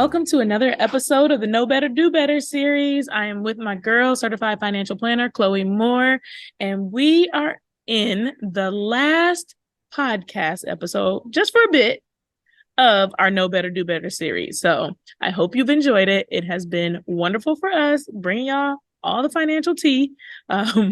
Welcome to another episode of the Know Better, Do Better series. I am with my girl, certified financial planner, Chloe Moore, and we are in the last podcast episode, just for a bit, of our Know Better, Do Better series. So I hope you've enjoyed it. It has been wonderful for us, bringing y'all all the financial tea. Um,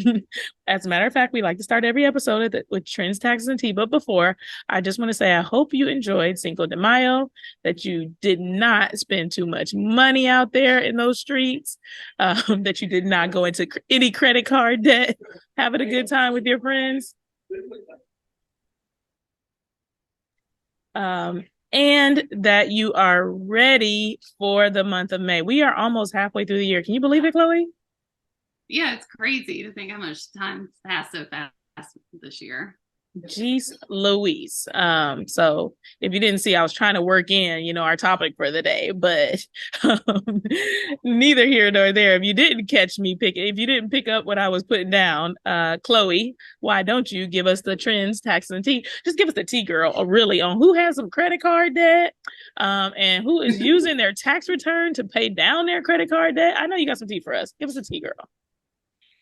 as a matter of fact, we like to start every episode with trends, taxes, and tea. But before, I just want to say I hope you enjoyed Cinco de Mayo, that you did not spend too much money out there in those streets, that you did not go into any credit card debt, having a good time with your friends. And that you are ready for the month of May. We are almost halfway through the year. Can you believe it, Chloe? Yeah, it's crazy to think how much time passed so fast this year. Jeez Louise. So if you didn't see, I was trying to work in, our topic for the day, but neither here nor there. If you didn't pick up what I was putting down, Chloe, why don't you give us the trends, taxes, and tea? Just give us the tea, girl, really, on who has some credit card debt, and who is using their tax return to pay down their credit card debt. I know you got some tea for us. Give us a tea, girl.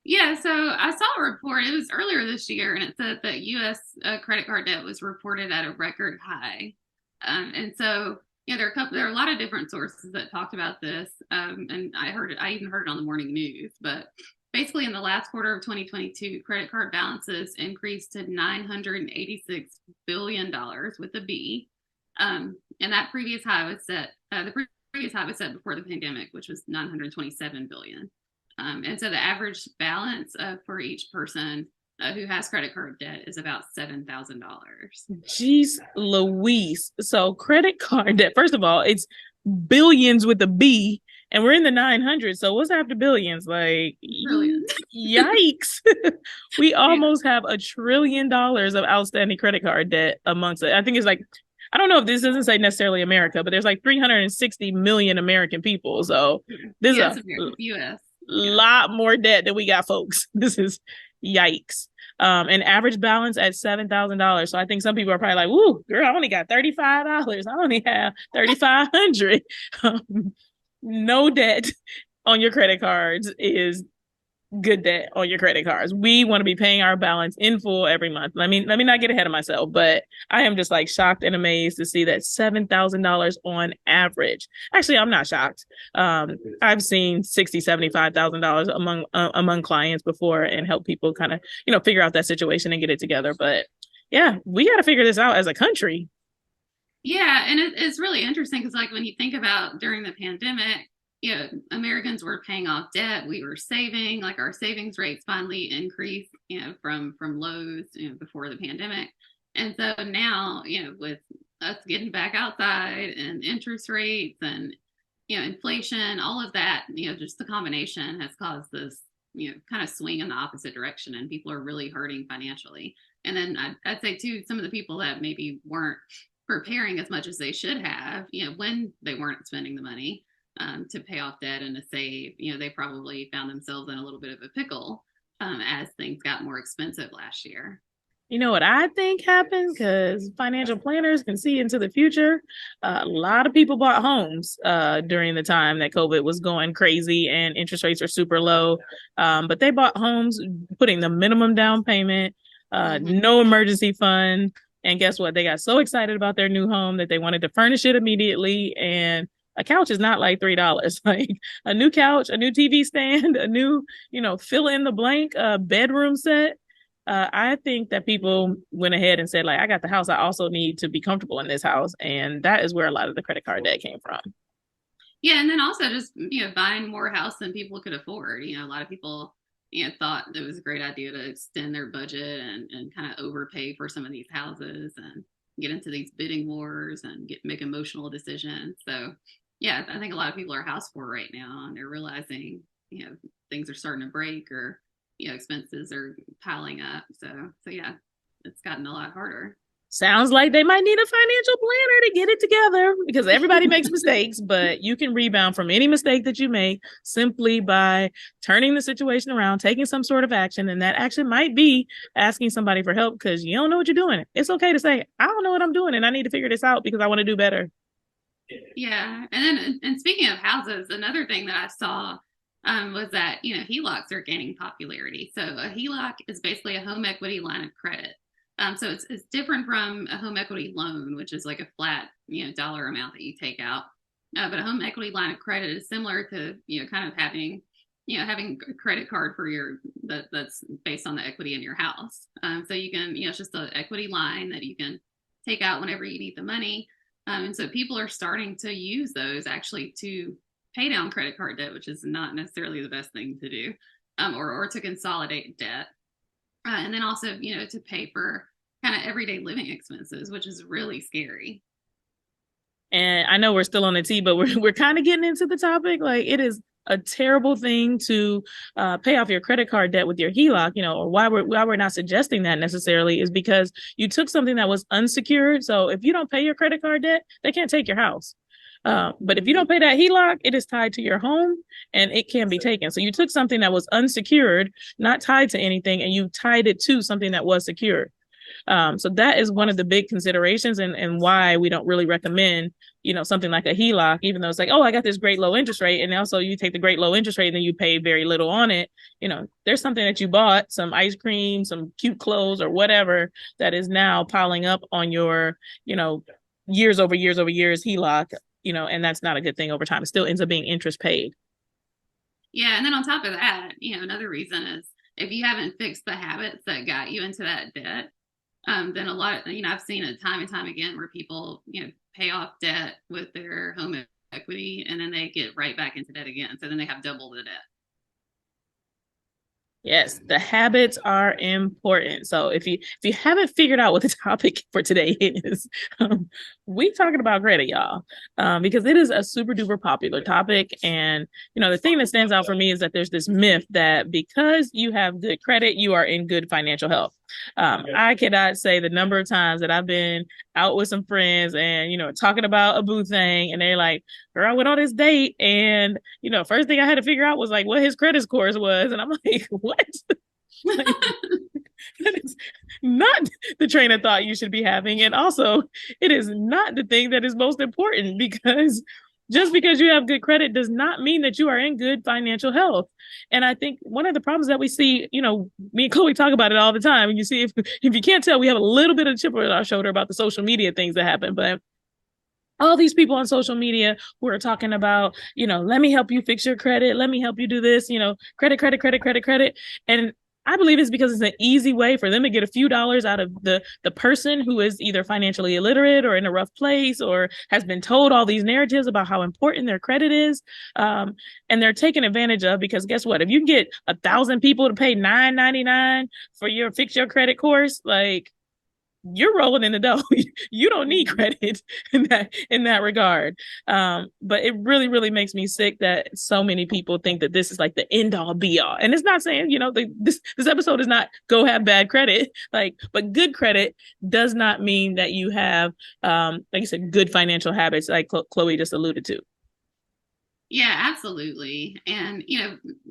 Yeah, so I saw a report. It was earlier this year, and it said that U.S. Credit card debt was reported at a record high. And so, there are a lot of different sources that talked about this, and I even heard it on the morning news. But basically, in the last quarter of 2022, credit card balances increased to $986 billion with a B, and that previous high was set. The previous high was set before the pandemic, which was 927 billion. And so the average balance for each person who has credit card debt is about $7,000. Jeez Louise. So credit card debt, first of all, it's billions with a B, and we're in the 900s. So what's after billions? Like, Brilliant. Yikes. We almost have $1 trillion of outstanding credit card debt amongst it. I think it's like, I don't know if this doesn't say necessarily America, but there's like 360 million American people. So this is a U.S. lot more debt than we got, folks. This is yikes. An average balance at $7,000. So I think some people are probably like, "Woo, girl, I only got $35. I only have $3,500." No debt on your credit cards is good debt on your credit cards. We want to be paying our balance in full every month. Let me not get ahead of myself, but I am just like shocked and amazed to see that $7,000 on average. Actually, I'm not shocked. I've seen $60,000, $75,000 among clients before, and help people kind of figure out that situation and get it together. But yeah, we got to figure this out as a country. Yeah, and it's really interesting because like when you think about during the pandemic, Americans were paying off debt. We were saving, like our savings rates finally increased, from lows, before the pandemic. And so now, with us getting back outside and interest rates and, inflation, all of that, just the combination has caused this, kind of swing in the opposite direction, and people are really hurting financially. And then I'd say too, some of the people that maybe weren't preparing as much as they should have, when they weren't spending the money, to pay off debt and to save, they probably found themselves in a little bit of a pickle as things got more expensive last year. You know what I think happened? Because financial planners can see into the future. A lot of people bought homes during the time that COVID was going crazy and interest rates are super low. But they bought homes putting the minimum down payment, no emergency fund. And guess what? They got so excited about their new home that they wanted to furnish it immediately. And a couch is not like $3. Like a new couch, a new TV stand, a new, fill in the blank bedroom set. I think that people went ahead and said, like, I got the house. I also need to be comfortable in this house. And that is where a lot of the credit card debt came from. Yeah. And then also just, buying more house than people could afford. A lot of people, thought it was a great idea to extend their budget and kind of overpay for some of these houses and get into these bidding wars and make emotional decisions. So yeah, I think a lot of people are house poor right now, and they're realizing, things are starting to break, or, expenses are piling up. So yeah, it's gotten a lot harder. Sounds like they might need a financial planner to get it together, because everybody makes mistakes, but you can rebound from any mistake that you make simply by turning the situation around, taking some sort of action. And that action might be asking somebody for help because you don't know what you're doing. It's okay to say, I don't know what I'm doing and I need to figure this out because I want to do better. Yeah. And then, and speaking of houses, another thing that I saw was that, HELOCs are gaining popularity. So a HELOC is basically a home equity line of credit. So it's different from a home equity loan, which is like a flat, dollar amount that you take out. But a home equity line of credit is similar to, kind of having a credit card for that's based on the equity in your house. So you can, it's just an equity line that you can take out whenever you need the money. And so people are starting to use those actually to pay down credit card debt, which is not necessarily the best thing to do, or to consolidate debt. And then also, to pay for kind of everyday living expenses, which is really scary. And I know we're still on the T, but we're kind of getting into the topic. Like it is a terrible thing to pay off your credit card debt with your HELOC, or why we're not suggesting that necessarily is because you took something that was unsecured. So if you don't pay your credit card debt, they can't take your house. But if you don't pay that HELOC, it is tied to your home and it can be taken. So you took something that was unsecured, not tied to anything, and you tied it to something that was secured. So that is one of the big considerations and why we don't really recommend, something like a HELOC, even though it's like, oh, I got this great low interest rate. And also you take the great low interest rate and then you pay very little on it. There's something that you bought, some ice cream, some cute clothes or whatever that is now piling up on your, years over years over years HELOC, and that's not a good thing over time. It still ends up being interest paid. Yeah. And then on top of that, another reason is if you haven't fixed the habits that got you into that debt, then a lot, I've seen it time and time again where people, pay off debt with their home equity and then they get right back into debt again. So then they have double the debt. Yes, the habits are important. So if you haven't figured out what the topic for today is, we talking about credit, y'all, because it is a super duper popular topic. And the thing that stands out for me is that there's this myth that because you have good credit, you are in good financial health. I cannot say the number of times that I've been out with some friends and talking about a boo thing, and they're like, "Girl, I went on this date, and first thing I had to figure out was like what his credit scores was," and I'm like, "What?" Like, that is not the train of thought you should be having, and also it is not the thing that is most important because just because you have good credit does not mean that you are in good financial health. And I think one of the problems that we see, me and Chloe talk about it all the time. And you see, if you can't tell, we have a little bit of a chip on our shoulder about the social media things that happen. But all these people on social media who are talking about, let me help you fix your credit. Let me help you do this, credit, credit, credit, credit, credit. And I believe it's because it's an easy way for them to get a few dollars out of the person who is either financially illiterate or in a rough place or has been told all these narratives about how important their credit is. And they're taken advantage of because guess what? If you can get 1,000 people to pay $9.99 for your fix your credit course, like you're rolling in the dough. You don't need credit in that regard. But it really, really makes me sick that so many people think that this is like the end all be all. And it's not saying, this episode is not go have bad credit, but good credit does not mean that you have, like you said, good financial habits, like Chloe just alluded to. Yeah, absolutely. And,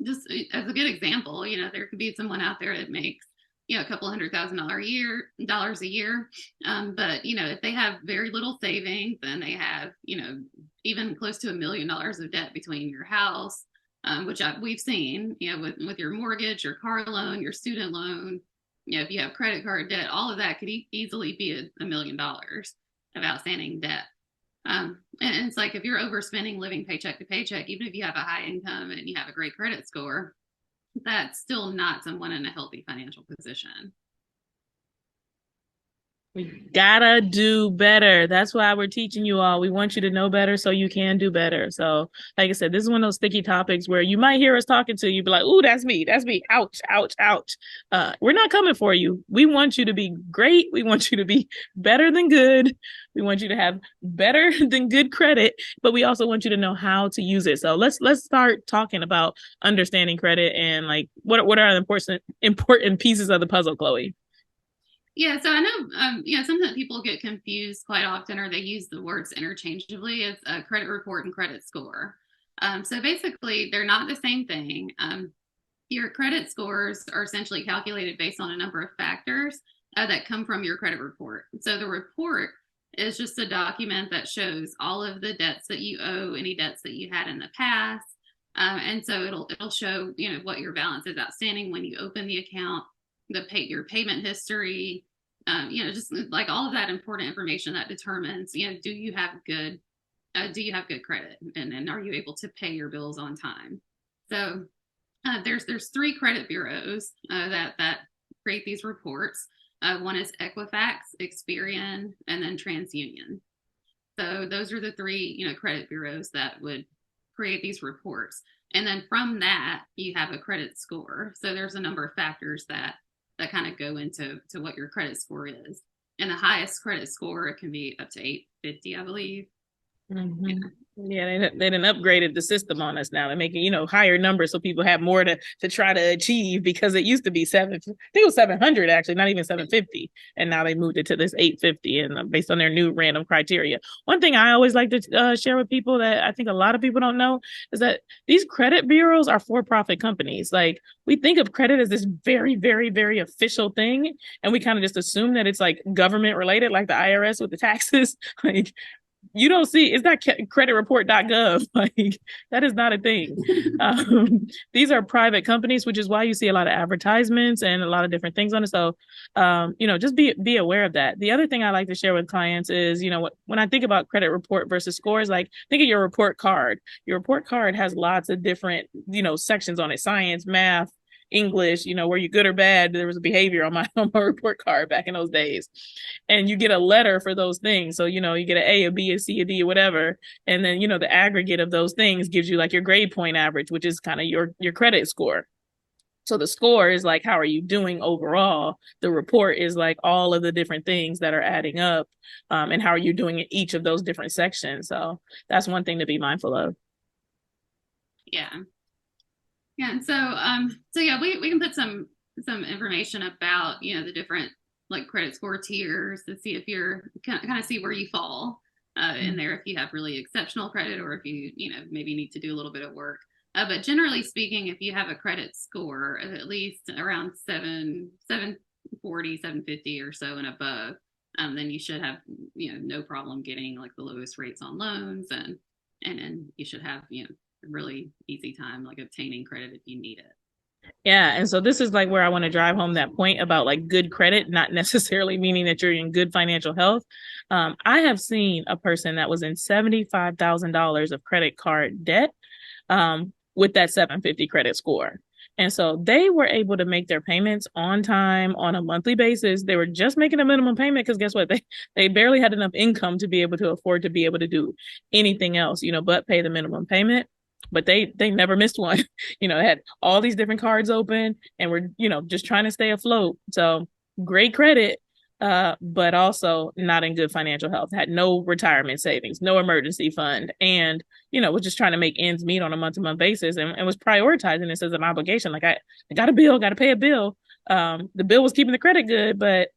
just as a good example, there could be someone out there that makes, a couple $100,000 a year. But, if they have very little savings and they have, even close to $1 million of debt between your house, which we've seen, with your mortgage, your car loan, your student loan, if you have credit card debt, all of that could easily be $1 million of outstanding debt. And it's like if you're overspending living paycheck to paycheck, even if you have a high income and you have a great credit score, that's still not someone in a healthy financial position. We gotta do better. That's why we're teaching you all. We want you to know better so you can do better. So, like I said, this is one of those sticky topics where you might hear us talking to you, be like, "Ooh, that's me. That's me. Ouch, ouch, ouch." We're not coming for you. We want you to be great. We want you to be better than good. We want you to have better than good credit, but we also want you to know how to use it. So let's start talking about understanding credit and like what are the important pieces of the puzzle, Chloe. Yeah, so I know, something that people get confused quite often, or they use the words interchangeably, is a credit report and credit score. So basically, they're not the same thing. Your credit scores are essentially calculated based on a number of factors that come from your credit report. So the report It's just a document that shows all of the debts that you owe, any debts that you had in the past. And so it'll show, what your balance is outstanding when you open the account, your payment history, just like all of that important information that determines, do you have good credit, and are you able to pay your bills on time? So there's three credit bureaus that create these reports. One is Equifax, Experian, and then TransUnion. So those are the three, credit bureaus that would create these reports. And then from that, you have a credit score. So there's a number of factors that kind of go into what your credit score is. And the highest credit score, it can be up to 850, I believe. Mm-hmm. Yeah, they done upgraded the system on us now. They're making, higher numbers so people have more to try to achieve, because it used to be I think it was 700 actually, not even 750. And now they moved it to this 850, and based on their new random criteria. One thing I always like to share with people that I think a lot of people don't know is that these credit bureaus are for-profit companies. Like, we think of credit as this very, very, very official thing, and we kind of just assume that it's like government related, like the IRS with the taxes. Like, you don't see, it's not creditreport.gov. Like, that is not a thing. These are private companies, which is why you see a lot of advertisements and a lot of different things on it. So just be aware of that. The other thing I like to share with clients is, when I think about credit report versus scores, like, think of your report card. Your report card has lots of different sections on it: science, math, English, were you good or bad? There was a behavior on my report card back in those days. And you get a letter for those things. So, you get an A, a B, a C, a D, or whatever. And then, the aggregate of those things gives you like your grade point average, which is kind of your credit score. So the score is like, how are you doing overall? The report is like all of the different things that are adding up, and how are you doing in each of those different sections. So that's one thing to be mindful of. Yeah. Yeah, and so yeah, we can put some information about the different like credit score tiers to see if you're kind of see where you fall in there, if you have really exceptional credit, or if you maybe need to do a little bit of work. But generally speaking, if you have a credit score of at least around 740, 750 or so and above, then you should have no problem getting like the lowest rates on loans, and you should have really easy time like obtaining credit if you need it. Yeah. And so this is like where I want to drive home that point about like good credit, not necessarily meaning that you're in good financial health. I have seen a person that was in $75,000 of credit card debt, with that 750 credit score. And so they were able to make their payments on time on a monthly basis. They were just making a minimum payment because guess what? They barely had enough income to be able to afford to be able to do anything else, but pay the minimum payment. But they never missed one. Had all these different cards open and were, just trying to stay afloat. So great credit, but also not in good financial health. Had no retirement savings, no emergency fund, and was just trying to make ends meet on a month-to-month basis, and was prioritizing this as an obligation. Like, I got a bill, got to pay a bill. The bill was keeping the credit good, but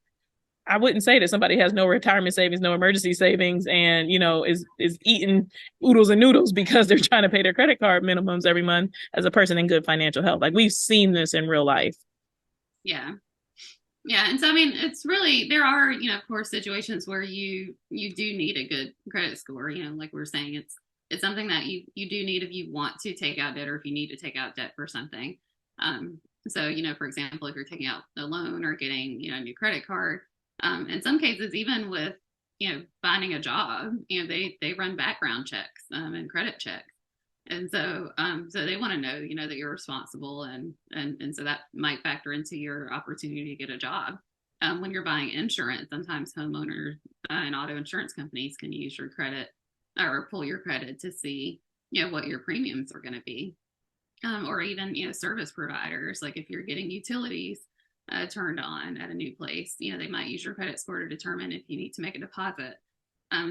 I wouldn't say that somebody has no retirement savings, no emergency savings, and is eating oodles and noodles because they're trying to pay their credit card minimums every month as a person in good financial health. Like, we've seen this in real life. Yeah. Yeah, and so I mean, it's really, there are of course situations where you do need a good credit score. Like we were saying, it's something that you do need if you want to take out debt, or if you need to take out debt for something. So for example, if you're taking out a loan or getting a new credit card, in some cases, even with finding a job, they run background checks and credit checks. And so they want to know that you're responsible, and so that might factor into your opportunity to get a job. When you're buying insurance, sometimes homeowners and auto insurance companies can use your credit or pull your credit to see what your premiums are going to be, or even service providers, like if you're getting utilities turned on at a new place, they might use your credit score to determine if you need to make a deposit.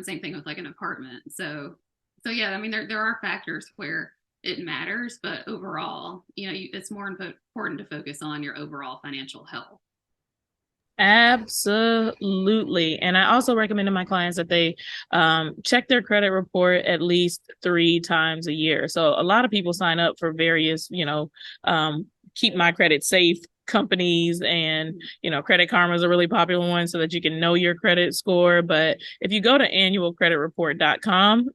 Same thing with like an apartment. So yeah, I mean, there are factors where it matters, but overall, it's more important to focus on your overall financial health. Absolutely. And I also recommend to my clients that they check their credit report at least 3 times a year. So a lot of people sign up for various, keep my credit safe companies, and Credit Karma is a really popular one so that you can know your credit score. But if you go to annualcreditreport.com,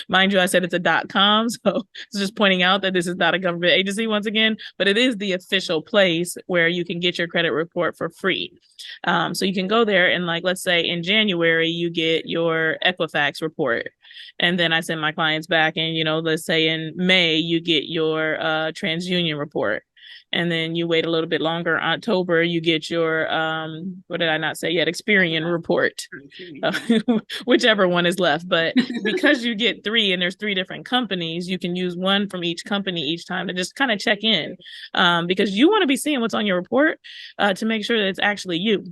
mind you, I said it's a .com, so it's just pointing out that this is not a government agency once again, but it is the official place where you can get your credit report for free. So you can go there and, like, let's say in January you get your Equifax report, and then I send my clients back, and let's say in May you get your TransUnion report, and then you wait a little bit longer. October you get your what did I not say yet? Experian report, whichever one is left. But because you get three and there's three different companies, you can use one from each company each time to just kind of check in, because you want to be seeing what's on your report to make sure that it's actually you.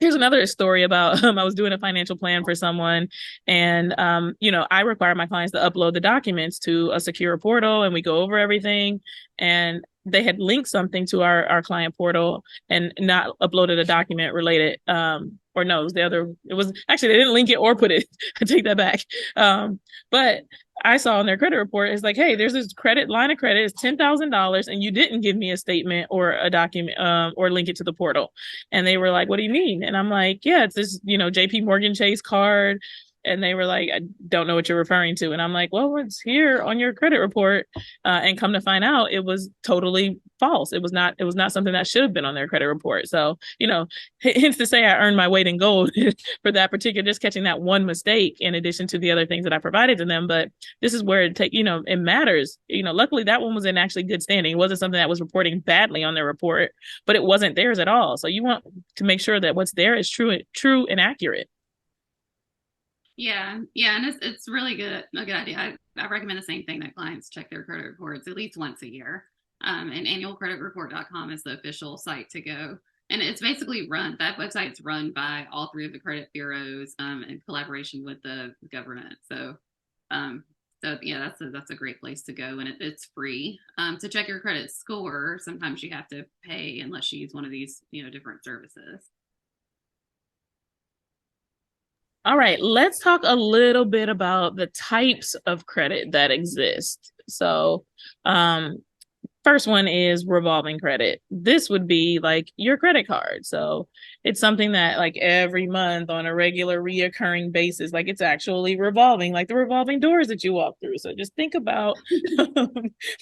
Here's another story about I was doing a financial plan for someone, and I require my clients to upload the documents to a secure portal, and we go over everything. And they had linked something to our client portal and not uploaded a document related. Or no, it was actually, they didn't link it or put it. I take that back. But I saw on their credit report, it's like, hey, there's this line of credit, it's $10,000, and you didn't give me a statement or a document or link it to the portal. And they were like, what do you mean? And I'm like, yeah, it's this, JP Morgan Chase card. And they were like, I don't know what you're referring to. And I'm like, well, it's here on your credit report. And come to find out, it was totally false. It was not something that should have been on their credit report. So, hence to say I earned my weight in gold for that particular, just catching that one mistake in addition to the other things that I provided to them. But this is where it matters. Luckily that one was in actually good standing. It wasn't something that was reporting badly on their report, but it wasn't theirs at all. So you want to make sure that what's there is true and accurate. Yeah, and it's really a good idea. I recommend the same thing, that clients check their credit reports at least once a year. And annualcreditreport.com is the official site to go. And it's basically that website's run by all three of the credit bureaus in collaboration with the government. So yeah, that's a great place to go, and it's free. To check your credit score, sometimes you have to pay unless you use one of these different services. All right, let's talk a little bit about the types of credit that exist. So, first one is revolving credit. This would be like your credit card. So it's something that, like, every month on a regular reoccurring basis, like, it's actually revolving, like the revolving doors that you walk through. So just think about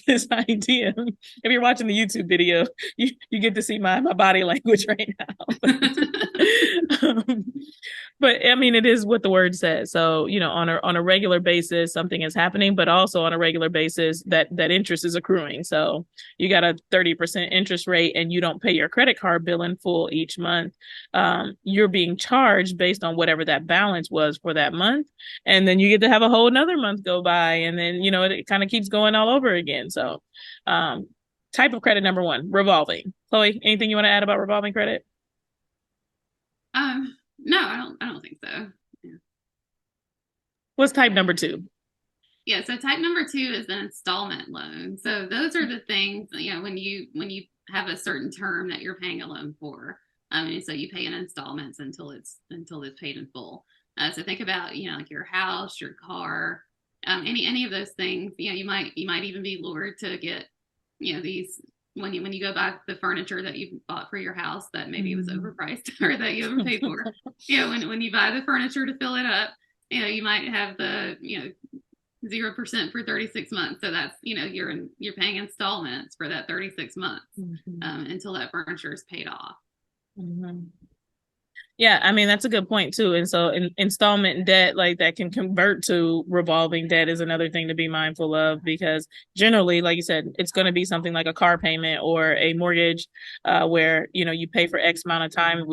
this idea. If you're watching the YouTube video, you get to see my body language right now. But I mean, it is what the word says. So, on a regular basis, something is happening, but also on a regular basis, that interest is accruing. So you got a 30% interest rate and you don't pay your credit card bill in full each month. You're being charged based on whatever that balance was for that month. And then you get to have a whole nother month go by. And then, it kind of keeps going all over again. So, type of credit number one, revolving. Chloe, anything you want to add about revolving credit? No, I don't think so. Yeah. What's type number two? Yeah, so type number two is the installment loan. So those are the things, when you have a certain term that you're paying a loan for. And so you pay in installments until it's paid in full. So think about, like your house, your car, any of those things. You might even be lured to get, these when you go buy the furniture that you bought for your house that maybe was overpriced or that you overpaid for. When you buy the furniture to fill it up, you might have the 0% for 36 months. So that's you're paying installments for that 36 months until that furniture is paid off. Mm-hmm. Yeah, I mean, that's a good point too. And so installment debt, like, that can convert to revolving debt, is another thing to be mindful of, because generally, like you said, it's going to be something like a car payment or a mortgage, where, you pay for X amount of time.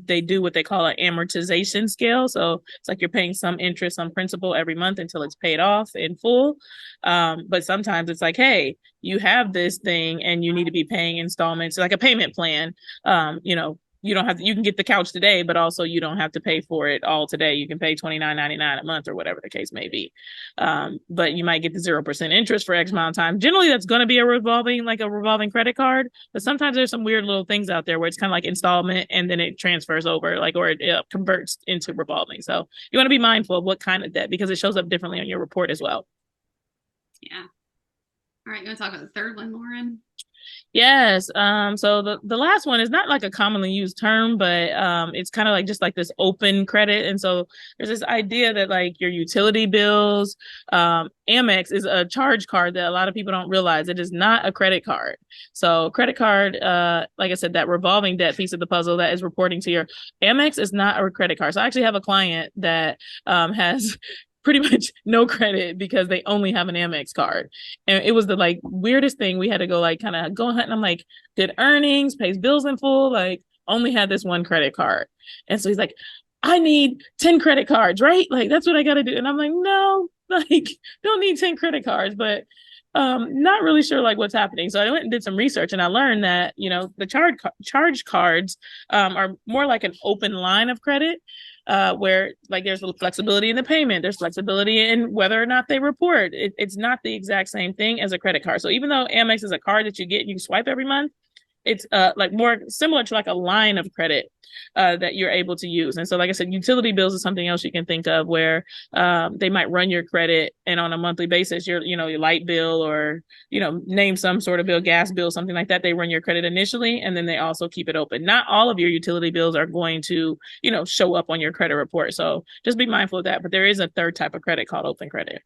They do what they call an amortization scale. So it's like you're paying some interest, some principal every month until it's paid off in full. But sometimes it's like, hey, you have this thing and you need to be paying installments, like a payment plan. You don't have to, you can get the couch today, but also you don't have to pay for it all today. You can pay $29.99 a month or whatever the case may be. But you might get the 0% interest for X amount of time. Generally, that's going to be a revolving credit card. But sometimes there's some weird little things out there where it's kind of like installment and then it transfers over, or it converts into revolving. So you want to be mindful of what kind of debt, because it shows up differently on your report as well. Yeah. All right, you want to talk about the third one, Lauren? Yes. So the last one is not like a commonly used term, but it's kind of like just like this open credit. And so there's this idea that like your utility bills, Amex is a charge card that a lot of people don't realize. It is not a credit card. So credit card, like I said, that revolving debt piece of the puzzle that is reporting to your Amex is not a credit card. So I actually have a client that has pretty much no credit because they only have an Amex card. And it was the like weirdest thing. We had to go like kind of go hunt. And I'm like, good earnings, pays bills in full, like only had this one credit card. And so he's like, I need 10 credit cards, right? Like that's what I gotta do. And I'm like, no, like don't need 10 credit cards, but not really sure like what's happening. So I went and did some research and I learned that, the charge cards are more like an open line of credit, where like there's flexibility in the payment, there's flexibility in whether or not they report. It's not the exact same thing as a credit card. So even though Amex is a card that you get and you swipe every month, it's like more similar to like a line of credit that you're able to use. And so, like I said, utility bills is something else you can think of where they might run your credit, and on a monthly basis, your light bill or name some sort of bill, gas bill, something like that. They run your credit initially, and then they also keep it open. Not all of your utility bills are going to show up on your credit report. So just be mindful of that. But there is a third type of credit called open credit.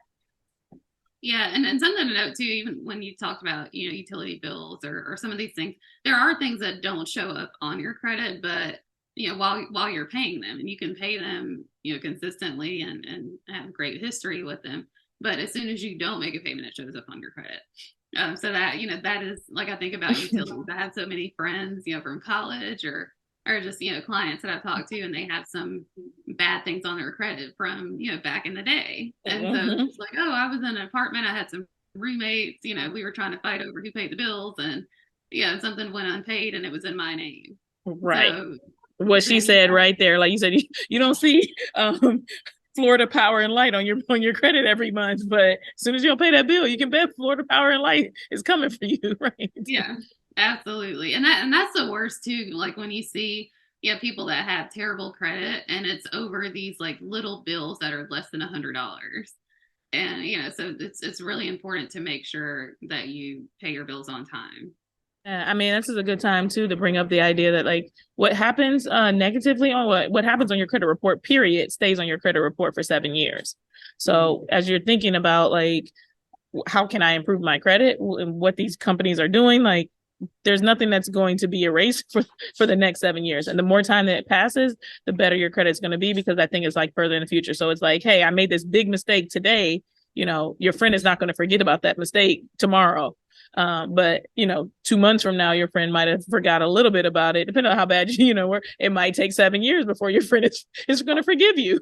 Yeah, and something to note too, even when you talked about, utility bills or some of these things, there are things that don't show up on your credit, but while you're paying them, and you can pay them, consistently and have great history with them. But as soon as you don't make a payment, it shows up on your credit. So that, that is like, I think about utilities. I have so many friends, from college or just, clients that I've talked to, and they have some bad things on their credit from, back in the day. And so it's like, oh, I was in an apartment, I had some roommates, we were trying to fight over who paid the bills, and something went unpaid and it was in my name. Right. So What she said right there, like you said, you don't see Florida Power and Light on your credit every month, but as soon as you don't pay that bill, you can bet Florida Power and Light is coming for you, right? Yeah, absolutely. And that's the worst too. Like when you see people that have terrible credit, and it's over these like little bills that are less than $100. And so it's really important to make sure that you pay your bills on time. Yeah, I mean, this is a good time too to bring up the idea that like what happens negatively on what happens on your credit report, period, stays on your credit report for 7 years. So as you're thinking about like how can I improve my credit and what these companies are doing, like there's nothing that's going to be erased for the next 7 years. And the more time that it passes, the better your credit's going to be, because I think it's like further in the future. So it's like, hey, I made this big mistake today. Your friend is not going to forget about that mistake tomorrow. But 2 months from now, your friend might have forgot a little bit about it, depending on how bad were. It might take 7 years before your friend is going to forgive you.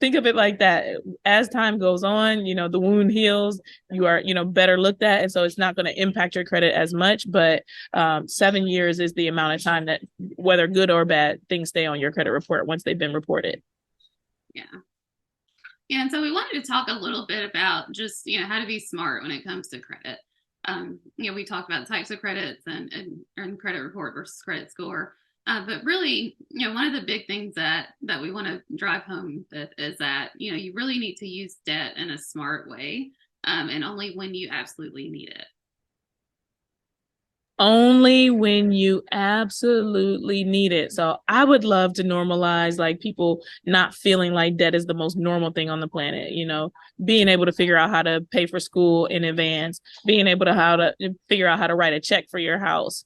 Think of it like that. As time goes on, the wound heals. You are, better looked at, and so it's not going to impact your credit as much. But 7 years is the amount of time that, whether good or bad, things stay on your credit report once they've been reported. Yeah. Yeah, and so we wanted to talk a little bit about just how to be smart when it comes to credit. We talked about types of credits and credit report versus credit score. But really, one of the big things that we want to drive home with is that, you really need to use debt in a smart way, and only when you absolutely need it. Only when you absolutely need it. So I would love to normalize like people not feeling like debt is the most normal thing on the planet, being able to figure out how to pay for school in advance, being able to how to figure out how to write a check for your house,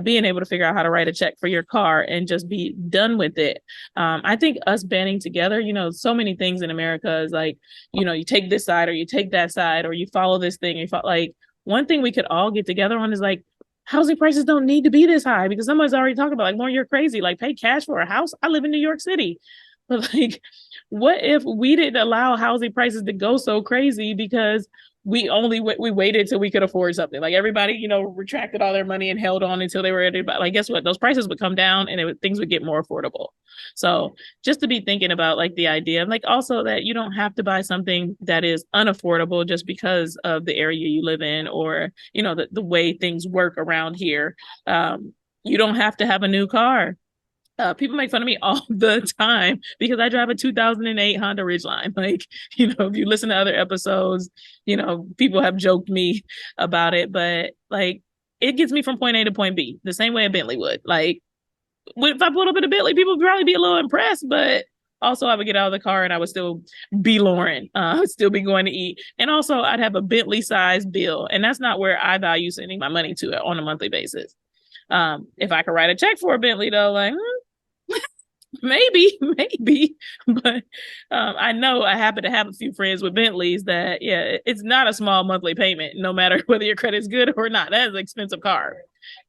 being able to figure out how to write a check for your car and just be done with it. I think us banding together, so many things in America is like, you take this side or you take that side or you follow this thing. Like one thing we could all get together on is like, housing prices don't need to be this high, because someone's already talked about like, more, you're crazy. Like pay cash for a house. I live in New York City. But like, what if we didn't allow housing prices to go so crazy because we waited till we could afford something? Like everybody, retracted all their money and held on until they were ready to buy. Like, guess what? Those prices would come down and things would get more affordable. So just to be thinking about like the idea, like also that you don't have to buy something that is unaffordable just because of the area you live in, or, the way things work around here. You don't have to have a new car. People make fun of me all the time because I drive a 2008 Honda Ridgeline. Like, if you listen to other episodes, people have joked me about it, but like, it gets me from point A to point B the same way a Bentley would. Like, if I pulled up in a Bentley, people would probably be a little impressed, but also I would get out of the car and I would still be Lauren. I would still be going to eat. And also I'd have a Bentley sized bill. And that's not where I value sending my money to on a monthly basis. If I could write a check for a Bentley though, like, maybe, but I know I happen to have a few friends with Bentleys that, yeah, it's not a small monthly payment, no matter whether your credit's good or not. That is an expensive car,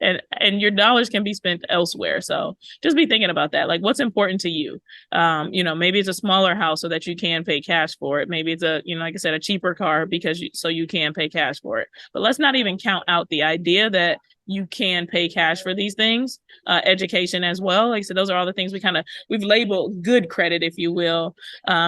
and your dollars can be spent elsewhere. So just be thinking about that. Like, what's important to you? Maybe it's a smaller house so that you can pay cash for it. Maybe it's like I said, a cheaper car because so you can pay cash for it. But let's not even count out the idea that you can pay cash for these things. Education as well. Like I said, those are all the things we've labeled good credit, if you will,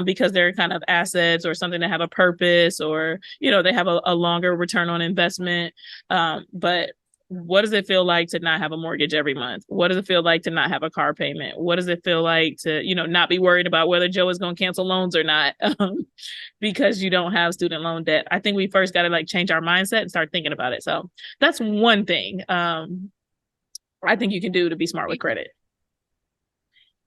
because they're kind of assets or something that have a purpose, or they have a longer return on investment. But what does it feel like to not have a mortgage every month? What does it feel like to not have a car payment? What does it feel like to not be worried about whether Joe is going to cancel loans or not, because you don't have student loan debt? I think we first got to like change our mindset and start thinking about it. So that's one thing I think you can do to be smart with credit.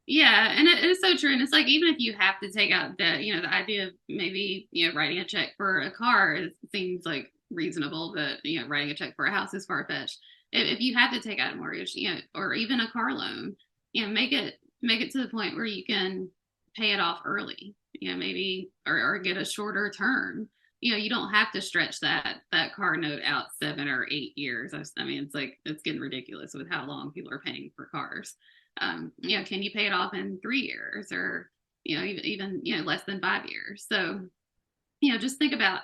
Yeah, and it is so true. And it's like, even if you have to take out debt, the idea of maybe, writing a check for a car seems like reasonable, but, writing a check for a house is far fetched. If you have to take out a mortgage, or even a car loan, make it to the point where you can pay it off early, maybe, or get a shorter term. You don't have to stretch that car note out 7 or 8 years. I mean, it's getting ridiculous with how long people are paying for cars. Can you pay it off in 3 years, or even less than 5 years? So just think about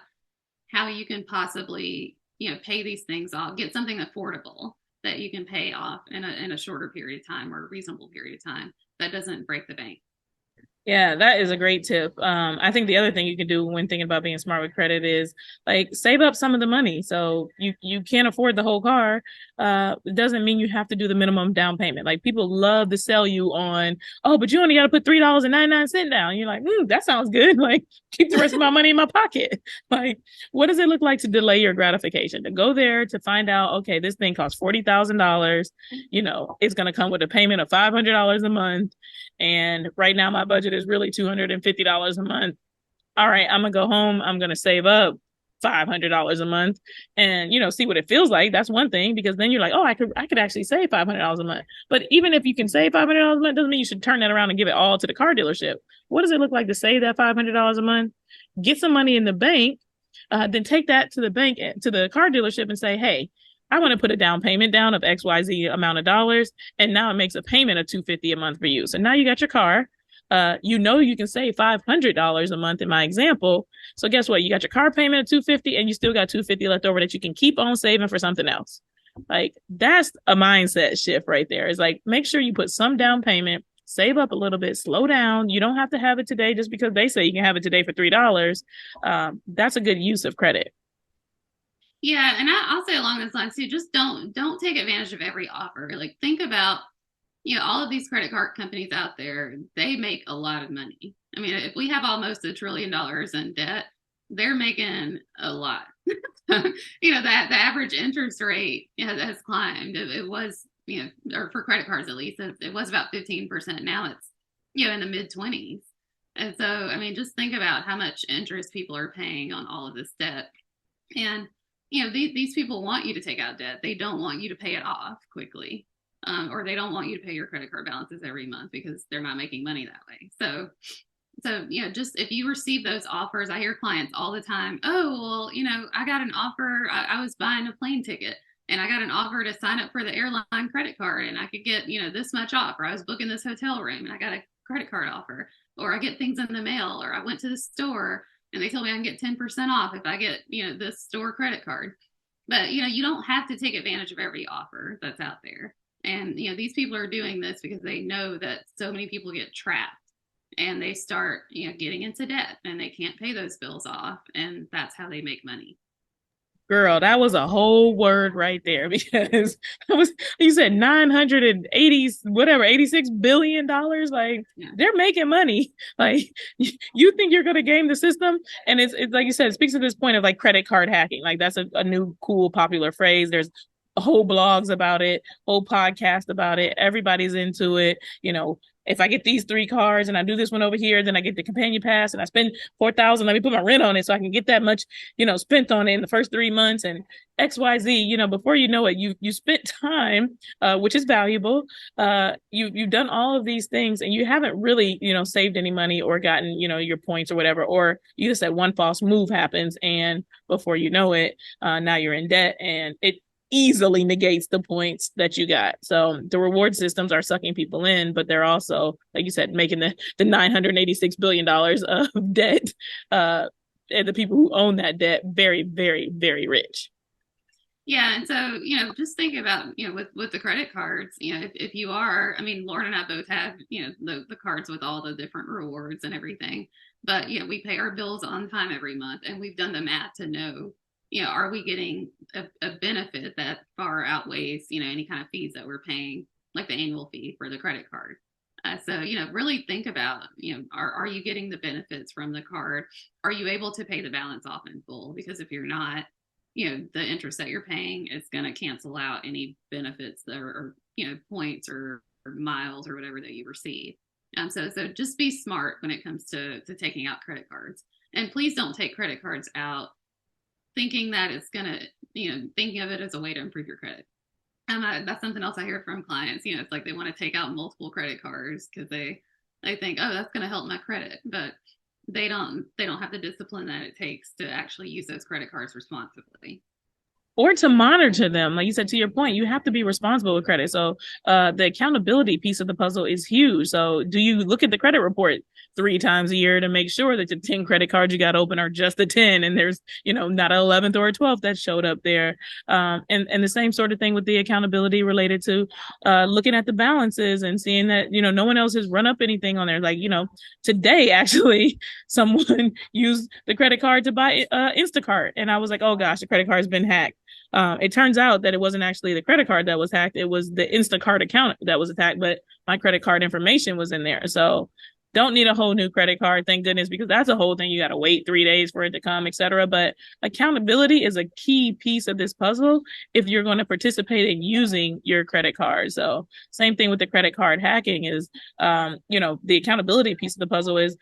how you can possibly pay these things off, get something affordable that you can pay off in a shorter period of time, or a reasonable period of time that doesn't break the bank. Yeah, that is a great tip. I think the other thing you can do when thinking about being smart with credit is like save up some of the money. So you can't afford the whole car. It doesn't mean you have to do the minimum down payment. Like, people love to sell you on, oh, but you only got to put $3.99 down. You're like, that sounds good. Like, keep the rest of my money in my pocket. Like, what does it look like to delay your gratification? To go there to find out, okay, this thing costs $40,000. It's going to come with a payment of $500 a month. And right now my budget is really $250 a month. All right, I'm gonna go home. I'm gonna save up $500 a month, and see what it feels like. That's one thing, because then you're like, oh, I could actually save $500 a month. But even if you can save $500 a month, doesn't mean you should turn that around and give it all to the car dealership. What does it look like to save that $500 a month? Get some money in the bank, then take that to the bank, to the car dealership, and say, hey, I want to put a down payment down of XYZ amount of dollars. And now it makes a payment of $250 a month for you. So now you got your car. You can save $500 a month in my example. So guess what? You got your car payment of $250, and you still got $250 left over that you can keep on saving for something else. Like, that's a mindset shift right there. It's like, make sure you put some down payment, save up a little bit, slow down. You don't have to have it today just because they say you can have it today for $3. That's a good use of credit. Yeah, and I'll say along those lines too, just don't take advantage of every offer. Like, think about, all of these credit card companies out there, they make a lot of money. I mean, if we have almost $1 trillion in debt, they're making a lot. That the average interest rate has climbed. It was, or for credit cards at least, it was about 15%. Now it's, in the mid-20s. And so, I mean, just think about how much interest people are paying on all of this debt. And these people want you to take out debt. They don't want you to pay it off quickly, or they don't want you to pay your credit card balances every month because they're not making money that way. So just if you receive those offers, I hear clients all the time, oh, well, I got an offer. I was buying a plane ticket, and I got an offer to sign up for the airline credit card, and I could get, this much off, or I was booking this hotel room and I got a credit card offer, or I get things in the mail, or I went to the store and they told me I can get 10% off if I get, this store credit card. But, you don't have to take advantage of every offer that's out there. And, these people are doing this because they know that so many people get trapped, and they start, getting into debt, and they can't pay those bills off. And that's how they make money. Girl, that was a whole word right there because I was you said 980 whatever 86 billion dollars, like Yeah. they're making money. Like you think you're going to game the system, and it's like you said, it speaks to this point of like credit card hacking. Like that's a new cool popular phrase. There's whole blogs about it, whole podcast about it. Everybody's into it. If I get these three cards and I do this one over here, then I get the companion pass and I spend 4,000. Let me put my rent on it so I can get that much, spent on it in the first 3 months and XYZ. Before you know it, you spent time, which is valuable. You've done all of these things and you haven't really, saved any money or gotten, your points or whatever. Or you just said one false move happens and before you know it, now you're in debt and it easily negates the points that you got. So the reward systems are sucking people in, but they're also, like you said, making the $986 billion of debt, and the people who own that debt very, very, very rich. Yeah, and so just think about with the credit cards, if you are, I mean, Lauren and I both have the cards with all the different rewards and everything, but we pay our bills on time every month, and we've done the math to know are we getting a benefit that far outweighs any kind of fees that we're paying, like the annual fee for the credit card. So really think about are you getting the benefits from the card? Are you able to pay the balance off in full? Because if you're not, the interest that you're paying is going to cancel out any benefits that are points or miles or whatever that you receive. So just be smart when it comes to taking out credit cards, and please don't take credit cards out thinking that it's going to thinking of it as a way to improve your credit. That's something else I hear from clients. It's like they want to take out multiple credit cards because they think, oh, that's going to help my credit, but they don't have the discipline that it takes to actually use those credit cards responsibly. Or to monitor them. Like you said, to your point, you have to be responsible with credit. So the accountability piece of the puzzle is huge. So do you look at the credit report 3 times a year to make sure that the 10 credit cards you got open are just the 10 and there's, not an 11th or a 12th that showed up there. And the same sort of thing with the accountability related to looking at the balances and seeing that, no one else has run up anything on there. Like, today actually someone used the credit card to buy Instacart. And I was like, oh gosh, the credit card's been hacked. It turns out that it wasn't actually the credit card that was hacked. It was the Instacart account that was attacked, but my credit card information was in there. So don't need a whole new credit card, thank goodness, because that's a whole thing. You got to wait 3 days for it to come, etc. But accountability is a key piece of this puzzle if you're going to participate in using your credit card. So same thing with the credit card hacking is, the accountability piece of the puzzle is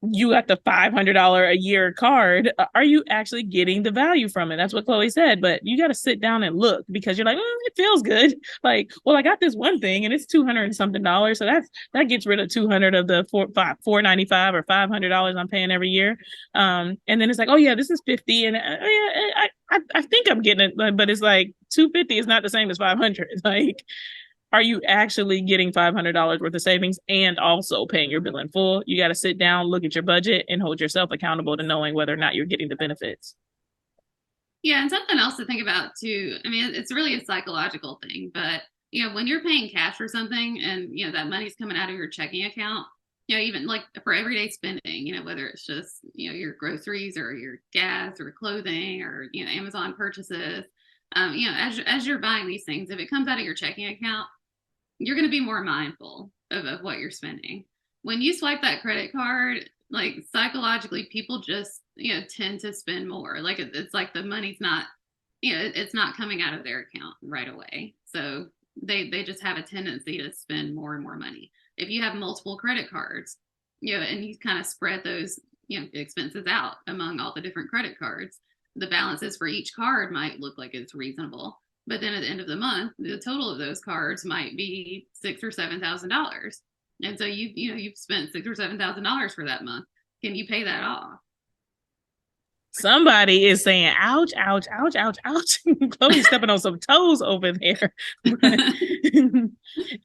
you got the $500 a year card. Are you actually getting the value from it? That's what Chloe said. But you got to sit down and look because you're like, it feels good. Like, well, I got this one thing and it's $200 and something dollars. So that gets rid of 200 of the $495 or $500 I'm paying every year. And then it's like, oh yeah, this is 50, and I think I'm getting it, but it's like 250 is not the same as 500. Like, are you actually getting $500 worth of savings and also paying your bill in full? You got to sit down, look at your budget, and hold yourself accountable to knowing whether or not you're getting the benefits. Yeah, and something else to think about too. I mean, it's really a psychological thing, but when you're paying cash for something and that money's coming out of your checking account, even like for everyday spending, whether it's just your groceries or your gas or clothing or Amazon purchases, as you're buying these things, if it comes out of your checking account, you're going to be more mindful of what you're spending. When you swipe that credit card, like psychologically, people just, tend to spend more. Like it's like the money's not, it's not coming out of their account right away. So they just have a tendency to spend more and more money. If you have multiple credit cards, and you kind of spread those, expenses out among all the different credit cards, the balances for each card might look like it's reasonable. But then at the end of the month, the total of those cards might be $6,000 or $7,000, and so you've spent $6,000 or $7,000 for that month. Can you pay that off? Somebody is saying, ouch, ouch, ouch, ouch, ouch. Chloe's stepping on some toes over there.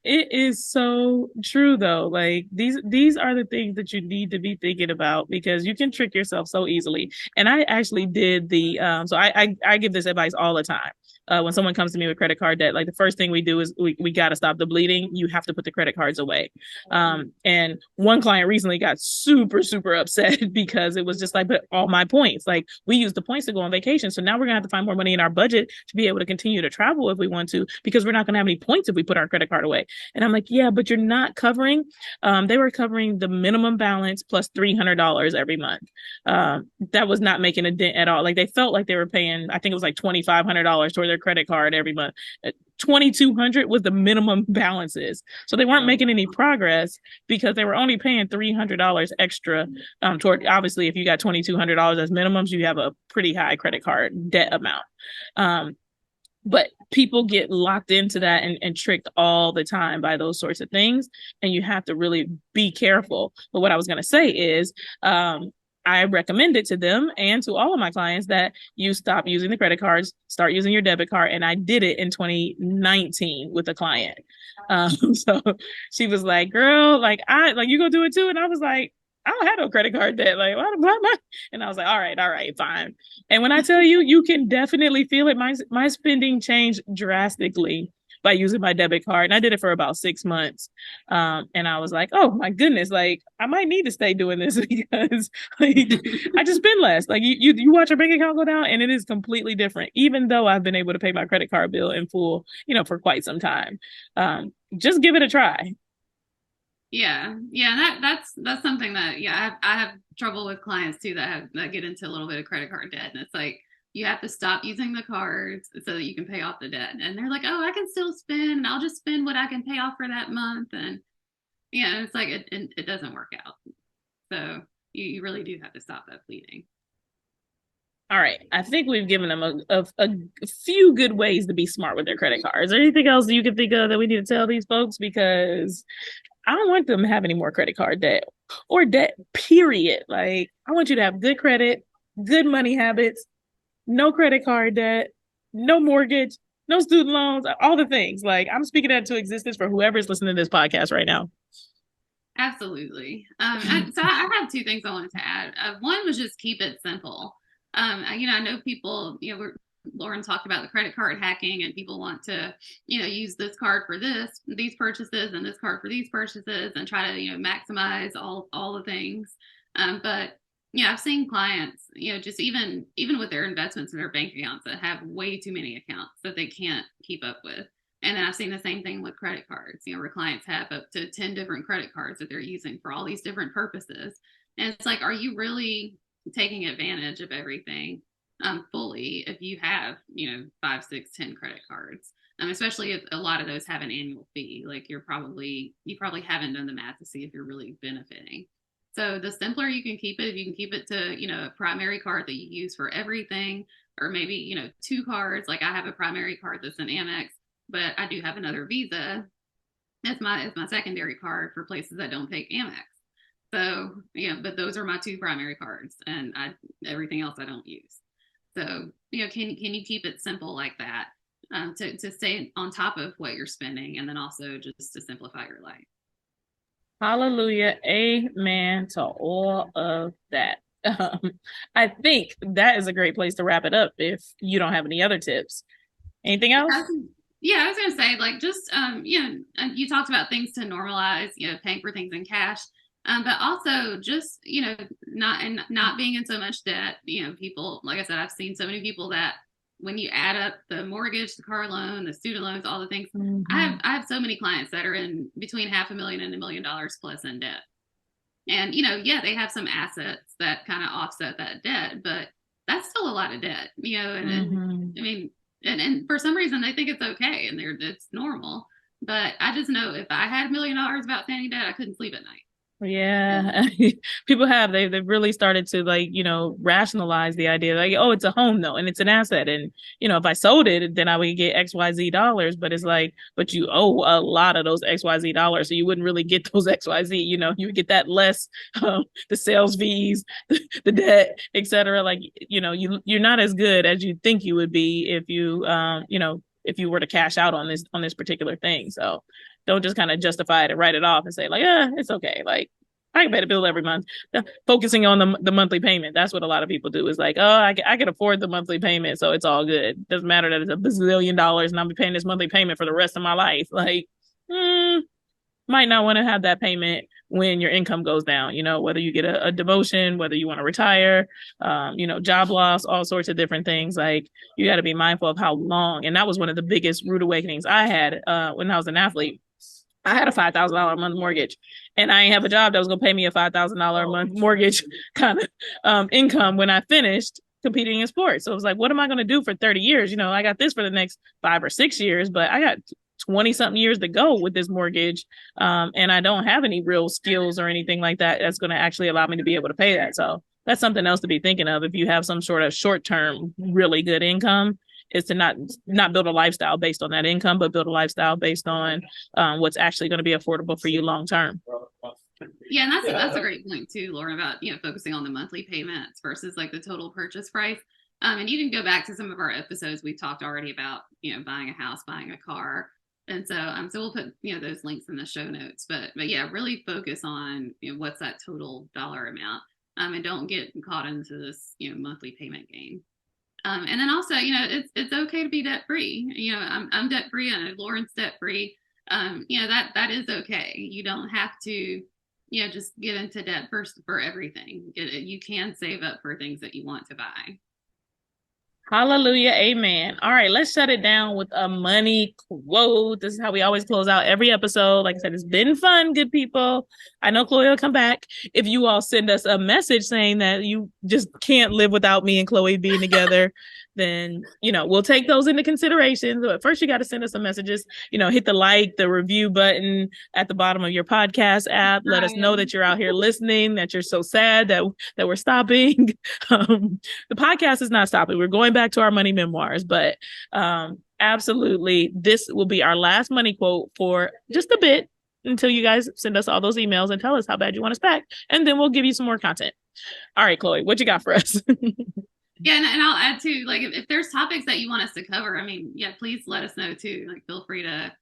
It is so true though. Like these are the things that you need to be thinking about because you can trick yourself so easily. And I actually did the so I give this advice all the time. when someone comes to me with credit card debt, like the first thing we do is we got to stop the bleeding. You have to put the credit cards away. And one client recently got super, super upset because it was just like, but all my points, like we use the points to go on vacation. So now we're gonna have to find more money in our budget to be able to continue to travel if we want to, because we're not gonna have any points if we put our credit card away. And I'm like, yeah, but you're not covering. They were covering the minimum balance plus $300 every month. That was not making a dent at all. Like they felt like they were paying, I think it was like $2,500 toward their credit card every month. 2,200 was the minimum balances. So they weren't making any progress because they were only paying $300 extra toward, obviously, if you got $2,200 as minimums, you have a pretty high credit card debt amount. But people get locked into that and tricked all the time by those sorts of things. And you have to really be careful. But what I was going to say is, I recommend it to them and to all of my clients that you stop using the credit cards, start using your debit card. And I did it in 2019 with a client. So she was like, girl, like you go do it too. And I was like, I don't have no credit card debt. Like, why? And I was like, all right, fine. And when I tell you, you can definitely feel it. My spending changed drastically by using my debit card. And I did it for about 6 months. And I was like, oh my goodness, like I might need to stay doing this because like I just spend less. Like you watch your bank account go down and it is completely different, even though I've been able to pay my credit card bill in full, for quite some time. Just give it a try. Yeah, that's something that I have trouble with clients too that get into a little bit of credit card debt, and it's like you have to stop using the cards so that you can pay off the debt. And they're like, oh, I can still spend, and I'll just spend what I can pay off for that month. And it's like it doesn't work out. So you really do have to stop that bleeding. All right. I think we've given them a few good ways to be smart with their credit cards. Is there anything else you can think of that we need to tell these folks? Because I don't want them to have any more credit card debt or debt, period. Like, I want you to have good credit, good money habits, no credit card debt, no mortgage, no student loans, all the things. Like, I'm speaking that to existence for whoever's listening to this podcast right now. Absolutely. So I have two things I wanted to add. One was just keep it simple. I know people, Lauren talked about the credit card hacking, and people want to, use this card for these purchases, and this card for these purchases, and try to, maximize all the things. But I've seen clients, just even with their investments in their bank accounts that have way too many accounts that they can't keep up with. And then I've seen the same thing with credit cards, where clients have up to 10 different credit cards that they're using for all these different purposes. And it's like, are you really taking advantage of everything fully if you have 5, 6, 10 credit cards, especially if a lot of those have an annual fee? Like you probably haven't done the math to see if you're really benefiting. So the simpler you can keep it, if you can keep it to a primary card that you use for everything, or maybe 2 cards. Like I have a primary card that's an Amex, but I do have another Visa as my secondary card for places that don't take Amex. So but those are my 2 primary cards, and everything else I don't use. So can you keep it simple like that, to stay on top of what you're spending, and then also just to simplify your life. Hallelujah. Amen to all of that. I think that is a great place to wrap it up if you don't have any other tips. Anything else? I was gonna say, like, just you talked about things to normalize, paying for things in cash. But also just, not being in so much debt. People, like I said, I've seen so many people that when you add up the mortgage, the car loan, the student loans, all the things, mm-hmm. I have so many clients that are in between $500,000 and $1 million plus in debt. And, they have some assets that kind of offset that debt, but that's still a lot of debt, and, mm-hmm. and I mean, and for some reason they think it's okay and it's normal. But I just know if I had $1 million of outstanding debt, I couldn't sleep at night. Yeah, people they've really started to rationalize the idea like, oh, it's a home though, and it's an asset, and if I sold it, then I would get XYZ dollars. But it's like, but you owe a lot of those XYZ dollars, so you wouldn't really get those XYZ. You would get that less the sales fees, the debt, etc. Like you're not as good as you think you would be if you if you were to cash out on this particular thing. So don't just kind of justify it and write it off and say like, yeah, it's okay. Like I can pay the bill every month. Focusing on the monthly payment. That's what a lot of people do is like, oh, I can afford the monthly payment, so it's all good. Doesn't matter that it's a bazillion dollars and I'll be paying this monthly payment for the rest of my life. Like, might not want to have that payment when your income goes down, whether you get a demotion, whether you want to retire, job loss, all sorts of different things. Like you got to be mindful of how long. And that was one of the biggest rude awakenings I had when I was an athlete. I had a $5,000 a month mortgage and I ain't have a job that was going to pay me a $5,000 a month mortgage kind of income when I finished competing in sports. So it was like, what am I going to do for 30 years? I got this for the next 5 or 6 years, but I got 20 something years to go with this mortgage. And I don't have any real skills or anything like that that's going to actually allow me to be able to pay that. So that's something else to be thinking of. If you have some sort of short-term, really good income, is to not build a lifestyle based on that income, but build a lifestyle based on what's actually going to be affordable for you long term. Yeah, and that's a great point too, Laura, about focusing on the monthly payments versus like the total purchase price. And you can go back to some of our episodes we talked already about buying a house, buying a car, and so we'll put those links in the show notes. But yeah, really focus on what's that total dollar amount, and don't get caught into this monthly payment game. And then also, it's okay to be debt free. I'm debt free, and Lauren's debt free. That is okay. You don't have to, just get into debt for everything. You can save up for things that you want to buy. Hallelujah. Amen. All right, let's shut it down with a money quote. This is how we always close out every episode. Like I said, it's been fun, good people. I know Chloe will come back. If you all send us a message saying that you just can't live without me and Chloe being together, then, we'll take those into consideration. But first, you got to send us some messages, hit the review button at the bottom of your podcast app. Let us know that you're out here listening, that you're so sad that we're stopping. The podcast is not stopping. We're going back to our money memoirs, but absolutely, this will be our last money quote for just a bit until you guys send us all those emails and tell us how bad you want us back. And then we'll give you some more content. All right, Chloe, what you got for us? Yeah, and I'll add too, like if there's topics that you want us to cover, I mean, yeah, please let us know too. Like feel free to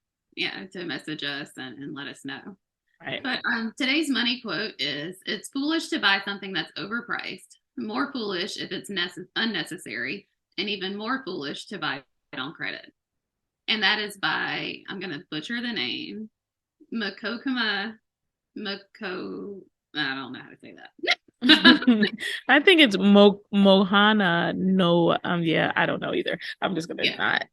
message us and let us know. Right. But today's money quote is, it's foolish to buy something that's overpriced, more foolish if it's unnecessary, and even more foolish to buy it on credit. And that is by, I'm going to butcher the name, I don't know how to say that. I think it's Mohana. No, yeah, I don't know either. I'm just gonna not.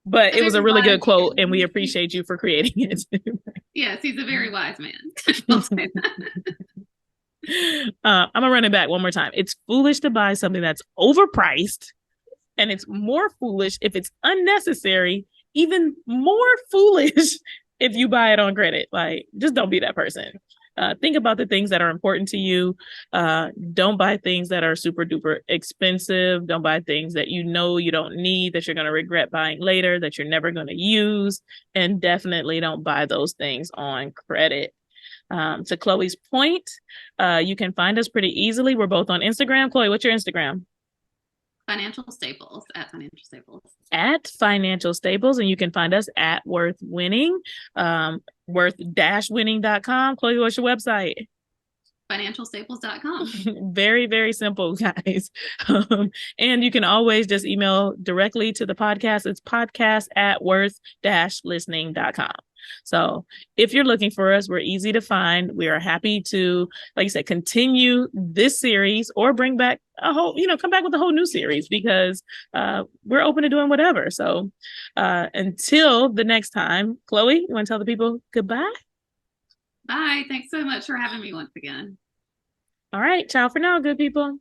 But it was a really good quote, and we appreciate you for creating it. Yes, he's a very wise man. I'm gonna run it back one more time. It's foolish to buy something that's overpriced, and it's more foolish if it's unnecessary. Even more foolish if you buy it on credit. Like, just don't be that person. Think about the things that are important to you. Don't buy things that are super duper expensive. Don't buy things that you don't need, that you're going to regret buying later, that you're never going to use. And definitely don't buy those things on credit. To Chloe's point, you can find us pretty easily. We're both on Instagram. Chloe, what's your Instagram? Financial Staples, at Financial Staples. And you can find us at Worth Winning, worth-winning.com. Chloe, what's your website? financialstaples.com. Very, very simple, guys. And you can always just email directly to the podcast. It's podcast@worth-listening.com. So if you're looking for us, we're easy to find. We are happy to, like I said, continue this series or bring back come back with a whole new series, because we're open to doing whatever. So until the next time, Chloe, you want to tell the people goodbye? Bye. Thanks so much for having me once again. All right. Ciao for now, good people.